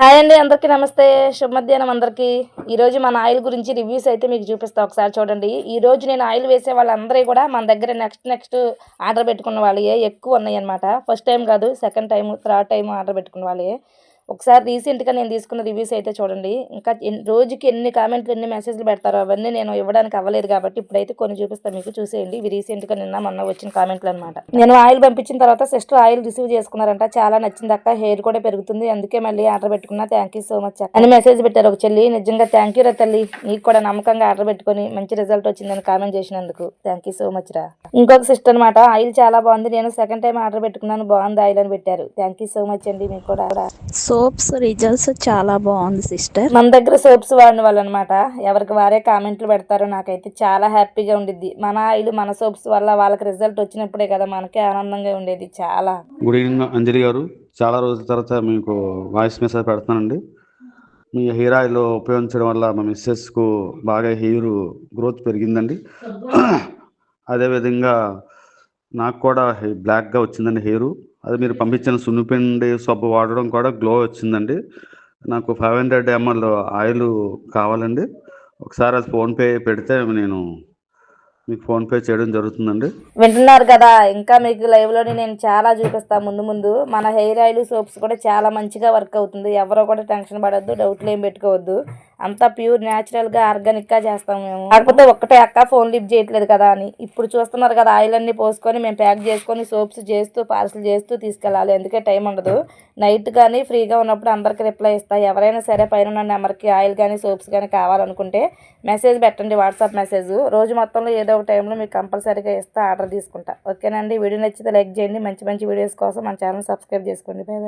Hi అండి, అందరికీ నమస్తే. శుభ మధ్యాహ్నం అందరికీ. ఈరోజు మన ఆయిల్ గురించి రివ్యూస్ అయితే మీకు చూపిస్తా, ఒకసారి చూడండి. ఈరోజు నేను ఆయిల్ వేసే వాళ్ళందరూ కూడా మన దగ్గర నెక్స్ట్ ఆర్డర్ పెట్టుకున్న వాళ్ళే ఎక్కువ ఉన్నాయి అనమాట. ఫస్ట్ టైం కాదు, second time, third time order పెట్టుకున్న వాళ్ళే. ఒకసారి రీసెంట్గా నేను తీసుకున్న రివ్యూస్ అయితే చూడండి. ఇంకా రోజుకి ఎన్ని కామెంట్లు, ఎన్ని మెసేజ్లు పెడతారో అవన్నీ నేను ఇవ్వడానికి అవ్వలేదు కాబట్టి ఇప్పుడైతే కొన్ని చూపిస్తాను, మీకు చూసేయండి. ఇవి రీసెంట్గా నిన్న మొన్న వచ్చిన కామెంట్లు అనమాట. నేను ఆయిల్ పంపించిన తర్వాత సిస్టర్ ఆయిల్ రిసీవ్ చేసుకున్నారంట. చాలా నచ్చింది అక్క, హెయిర్ కూడా పెరుగుతుంది, అందుకే మళ్ళీ ఆర్డర్ పెట్టుకున్నా, థ్యాంక్ యూ సో మచ్ అని మెసేజ్ పెట్టారు ఒక చెల్లి. నిజంగా థ్యాంక్ యూ రా తల్లి, నీకు కూడా నమ్మకంగా ఆర్డర్ పెట్టుకొని మంచి రిజల్ట్ వచ్చిందని కామెంట్ చేసినందుకు థ్యాంక్ యూ సో మచ్ రా. ఇంకొక సిస్టర్ అనమాట, ఆయిల్ చాలా బాగుంది, నేను సెకండ్ టైం ఆర్డర్ పెట్టుకున్నాను, బాగుంది ఆయిల్ అని పెట్టారు. థ్యాంక్ యూ సో మచ్ అండి. మీకు కూడా సోప్స్ రిజల్ట్స్ చాలా బాగుంది సిస్టర్. మన దగ్గర సోప్స్ వాడిన వాళ్ళు అనమాట, ఎవరికి వారే కామెంట్లు పెడతారు. నాకైతే చాలా హ్యాపీగా ఉండిద్ది. మన ఆయిల్ మన సోప్స్ వల్ల వాళ్ళకి రిజల్ట్ వచ్చినప్పుడే కదా మనకి ఆనందంగా ఉండేది. చాలా గుడ్ ఈవినింగ్ అంజలి గారు. చాలా రోజుల తర్వాత మీకు వాయిస్ మెసేజ్ పెడతానండి. మీ హెయిర్ ఆయిల్ ఉపయోగించడం వల్ల మా మిస్సెస్కు బాగా హెయిర్ గ్రోత్ పెరిగిందండి. అదేవిధంగా నాకు కూడా బ్లాక్గా వచ్చిందండి హెయిర్. అది మీరు పంపించిన సున్నిపిండి సబ్బు వాడడం కూడా గ్లో వచ్చిందండి. నాకు 500 ml ఆయిల్ కావాలండి. ఒకసారి అది ఫోన్పే పెడితే నేను మీకు ఫోన్పే చేయడం జరుగుతుందండి. వింటున్నారు కదా, ఇంకా మీకు లైవ్లోనే నేను చాలా చూపిస్తాను ముందు ముందు. మన హెయిర్ ఆయిల్ సోప్స్ కూడా చాలా మంచిగా వర్క్ అవుతుంది. ఎవరో కూడా టెన్షన్ పడద్దు, డౌట్లు ఏం పెట్టుకోవద్దు. అంతా ప్యూర్ న్యాచురల్గా ఆర్గానిక్గా చేస్తాం మేము. కాకపోతే ఒక్కటే అక్క ఫోన్ లిఫ్ట్ చేయట్లేదు కదా అని. ఇప్పుడు చూస్తున్నారు కదా, ఆయిల్ అన్ని పోసుకొని మేము ప్యాక్ చేసుకొని సోప్స్ చేస్తూ పార్సల్ చేస్తూ తీసుకెళ్ళాలి, అందుకే టైం ఉండదు. నైట్ కానీ ఫ్రీగా ఉన్నప్పుడు అందరికీ రిప్లై ఇస్తాయి. ఎవరైనా సరే పైన ఉన్న నెంబర్కి ఆయిల్ కానీ సోప్స్ కానీ కావాలనుకుంటే మెసేజ్ పెట్టండి, వాట్సాప్ మెసేజ్. రోజు మొత్తంలో ఏదో ఒక టైంలో మీకు కంపల్సరీగా ఇస్తా, ఆర్డర్ తీసుకుంటా. ఓకేనండి. వీడియో నచ్చితే లైక్ చేయండి. మంచి మంచి వీడియోస్ కోసం మన ఛానల్ సబ్స్క్రైబ్ చేసుకోండి. By by.